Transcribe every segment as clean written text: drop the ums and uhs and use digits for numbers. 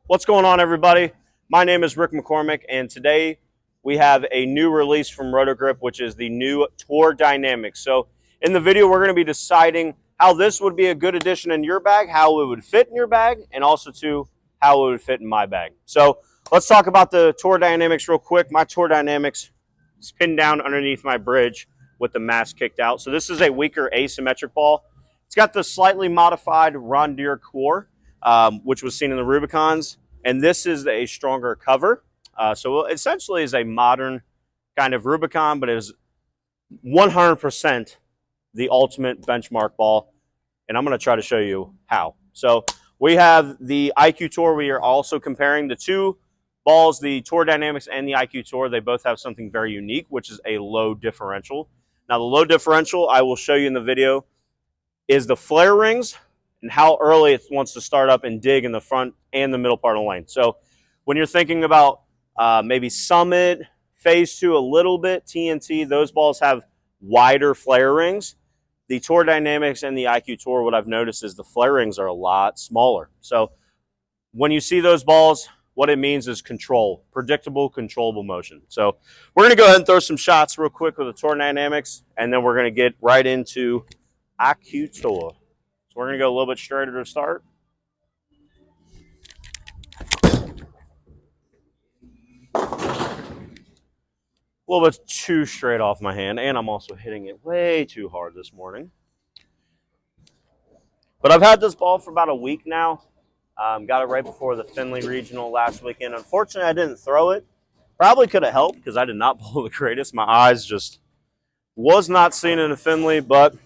What's going on, everybody? My name is Rick McCormick, and today we have a new release from Roto Grip, which is the new Tour Dynam-X. So in the video, we're going to be deciding how this would be a good addition in your bag, how it would fit in your bag, and also too how it would fit in my bag. So let's talk about the Tour Dynam-X real quick. My Tour Dynam-X is pinned down underneath my bridge with the mask kicked out. So this is a weaker asymmetric ball. It's got the slightly modified Rondier core, which was seen in the Rubicons, and this is a stronger cover. So it essentially is a modern kind of Rubicon, but it is 100% the ultimate benchmark ball, and I'm going to try to show you how. So we have the IQ Tour. We are also comparing the two balls, the Tour Dynam-X and the IQ Tour. They both have something very unique, which is a low differential. Now, the low differential, I will show you in the video, is the flare rings and how early it wants to start up and dig in the front and the middle part of the lane. So when you're thinking about maybe Summit, Phase 2 a little bit, TNT, those balls have wider flare rings. The Tour Dynam-X and the IQ Tour, what I've noticed is the flare rings are a lot smaller. So when you see those balls, what it means is control, predictable, controllable motion. So we're going to go ahead and throw some shots real quick with the Tour Dynam-X, and then we're going to get right into IQ Tour. So we're going to go a little bit straighter to start. A little bit too straight off my hand, and I'm also hitting it way too hard this morning. But I've had this ball for about a week now. Got it right before the Findlay Regional last weekend. Unfortunately, I didn't throw it. Probably could have helped because I did not bowl the greatest. My eyes just was not seeing it in Findlay, but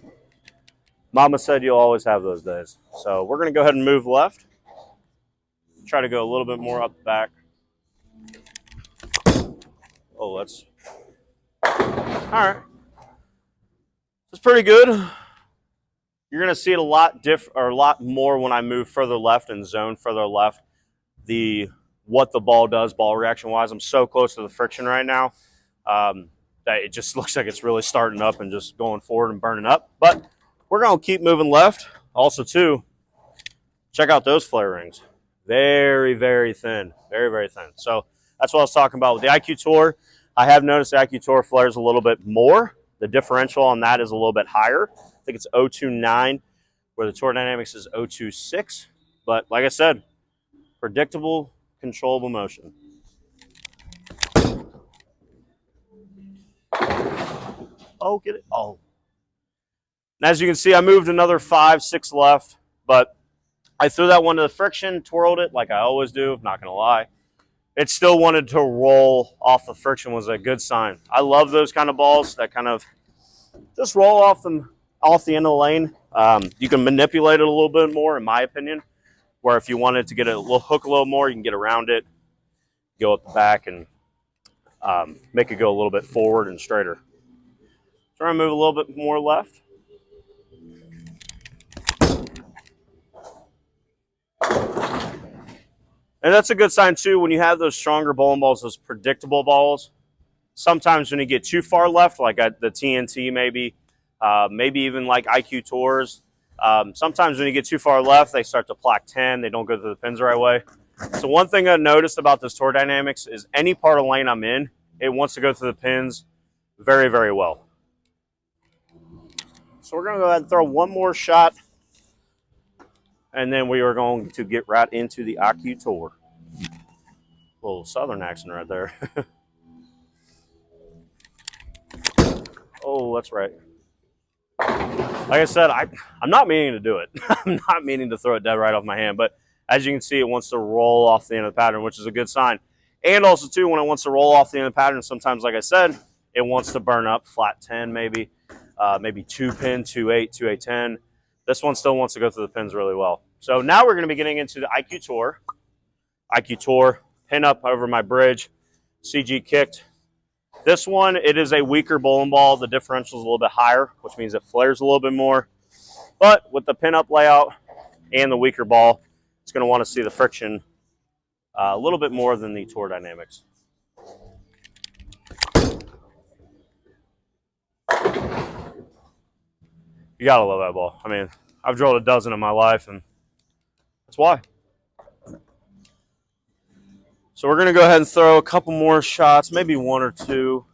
Mama said you'll always have those days. So we're going to go ahead and move left. Try to go a little bit more up the back. Oh, that's all right. It's pretty good. You're going to see it a lot more when I move further left and zone further left. What the ball does, ball reaction wise. I'm so close to the friction right now that it just looks like it's really starting up and just going forward and burning up. But we're going to keep moving left. Also, too, check out those flare rings. Very, very thin. Very, very thin. So that's what I was talking about with the IQ Tour. I have noticed the IQ Tour flares a little bit more. The differential on that is a little bit higher. I think it's 0.29, where the Tour Dynam-X is 0.26. But like I said, predictable, controllable motion. Oh, get it. Oh. And as you can see, I moved another 5, 6 left, but I threw that one to the friction, twirled it like I always do, not going to lie. It still wanted to roll off the friction, was a good sign. I love those kind of balls that kind of just roll off the end of the lane. You can manipulate it a little bit more, in my opinion, where if you wanted to get a little hook a little more, you can get around it, go up the back, and make it go a little bit forward and straighter. Try to move a little bit more left. And that's a good sign, too, when you have those stronger bowling balls, those predictable balls. Sometimes when you get too far left, like at the TNT maybe even like IQ Tours, sometimes when you get too far left, they start to plaque 10. They don't go to the pins the right way. So one thing I noticed about this Tour Dynam-X is any part of the lane I'm in, it wants to go to the pins very, very well. So we're going to go ahead and throw one more shot, and then we are going to get right into the IQ Tour. A little southern accent right there. Oh, that's right. Like I said, I'm not meaning to do it. I'm not meaning to throw it dead right off my hand, but as you can see, it wants to roll off the end of the pattern, which is a good sign. And also, too, when it wants to roll off the end of the pattern, sometimes, like I said, it wants to burn up flat 10 maybe, maybe 2-pin, 2-8, 2-8, 10. This one still wants to go through the pins really well. So now we're going to be getting into the IQ Tour. IQ Tour, pin up over my bridge, CG kicked. This one, it is a weaker bowling ball. The differential is a little bit higher, which means it flares a little bit more. But with the pin-up layout and the weaker ball, it's going to want to see the friction a little bit more than the Tour Dynam-X. You got to love that ball. I mean, I've drilled a dozen in my life, and that's why. So we're going to go ahead and throw a couple more shots, maybe one or two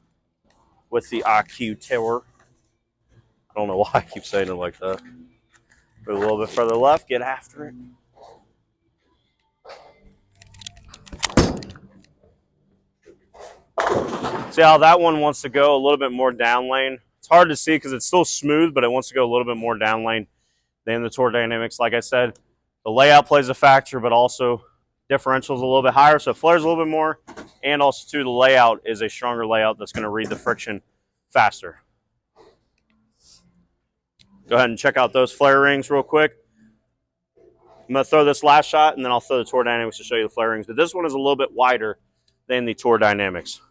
with the IQ Tour. I don't know why I keep saying it like that. Go a little bit further left, get after it. See how that one wants to go a little bit more down lane. It's hard to see because it's still smooth, but it wants to go a little bit more down lane than the Tour Dynam-X. Like I said, the layout plays a factor, but also differential is a little bit higher, so it flares a little bit more. And also, too, the layout is a stronger layout that's going to read the friction faster. Go ahead and check out those flare rings real quick. I'm going to throw this last shot, and then I'll throw the Tour Dynam-X to show you the flare rings. But this one is a little bit wider than the Tour Dynam-X.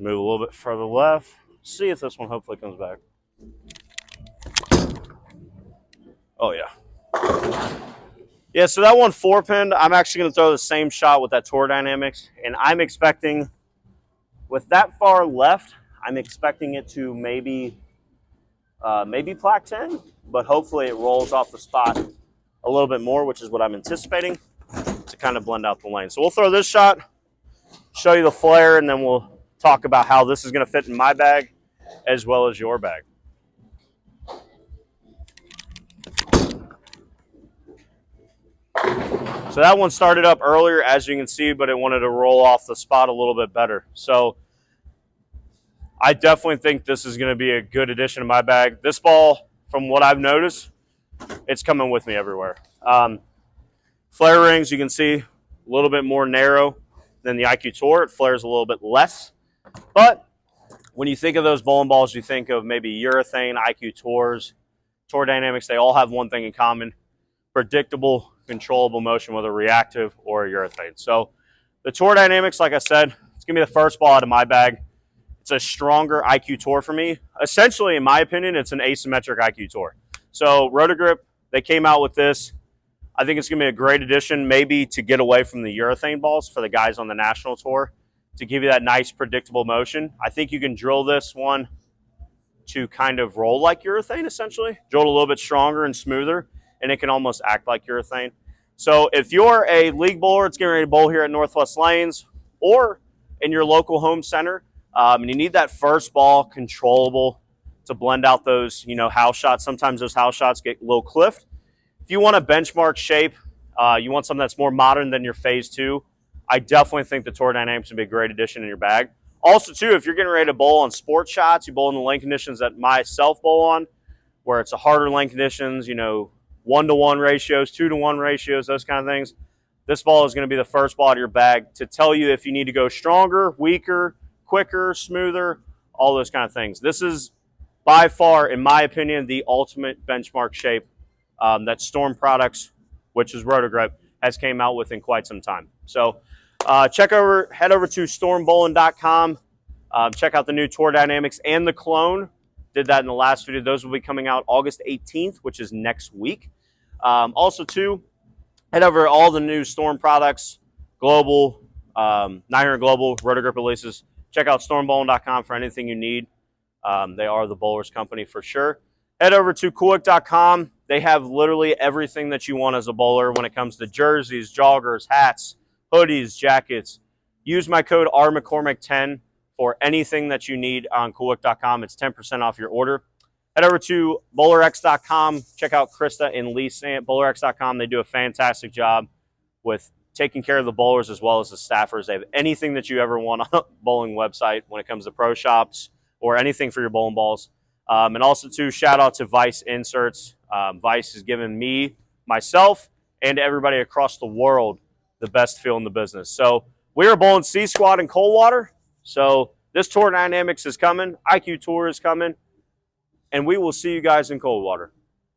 Move a little bit further left. See if this one hopefully comes back. Oh, yeah. Yeah, so that one 4-pinned, I'm actually going to throw the same shot with that Tour Dynam-X, and I'm expecting, with that far left, I'm expecting it to maybe plaque 10, but hopefully it rolls off the spot a little bit more, which is what I'm anticipating, to kind of blend out the lane. So we'll throw this shot, show you the flare, and then we'll talk about how this is going to fit in my bag as well as your bag. So that one started up earlier, as you can see, but it wanted to roll off the spot a little bit better. So I definitely think this is going to be a good addition to my bag. This ball, from what I've noticed, it's coming with me everywhere. Flare rings, you can see, a little bit more narrow than the IQ Tour. It flares a little bit less. But when you think of those bowling balls, you think of maybe urethane, IQ Tours, Tour Dynam-X. They all have one thing in common: predictable, controllable motion, whether reactive or urethane. So the Tour Dynam-X, like I said, it's going to be the first ball out of my bag. It's a stronger IQ Tour for me. Essentially, in my opinion, it's an asymmetric IQ Tour. So Roto Grip, they came out with this. I think it's going to be a great addition, maybe to get away from the urethane balls for the guys on the national tour, to give you that nice predictable motion. I think you can drill this one to kind of roll like urethane, essentially. Drill it a little bit stronger and smoother, and it can almost act like urethane. So if you're a league bowler that's getting ready to bowl here at Northwest Lanes or in your local home center, and you need that first ball controllable to blend out those, house shots. Sometimes those house shots get a little cliffed. If you want a benchmark shape, you want something that's more modern than your Phase 2, I definitely think the Tour Dynam-X would be a great addition in your bag. Also, too, if you're getting ready to bowl on sports shots, you bowl in the lane conditions that myself bowl on, where it's a harder lane conditions, 1-to-1 ratios, 2-to-1 ratios, those kind of things. This ball is going to be the first ball out of your bag to tell you if you need to go stronger, weaker, quicker, smoother, all those kind of things. This is by far, in my opinion, the ultimate benchmark shape that Storm Products, which is Roto Grip, has came out with in quite some time. So head over to stormbowling.com. Check out the new Tour Dynam-X and the clone. Did that in the last video. Those will be coming out August 18th, which is next week. Also, too, head over to all the new Storm Products, Global, 900 Global, Roto Grip releases. Check out stormbowling.com for anything you need. They are the bowler's company for sure. Head over to coolick.com. They have literally everything that you want as a bowler when it comes to jerseys, joggers, hats, hoodies, jackets. Use my code RMcCormick10 for anything that you need on coolick.com. It's 10% off your order. Head over to bowlerx.com. Check out Krista and Lisa at bowlerx.com. They do a fantastic job with taking care of the bowlers as well as the staffers. They have anything that you ever want on a bowling website when it comes to pro shops or anything for your bowling balls. And also, too, shout out to Vice Inserts. Vice has given me, myself, and everybody across the world the best feel in the business. So we are bowling C Squad in Coldwater. So this Tour Dynam-X is coming. IQ Tour is coming. And we will see you guys in Coldwater.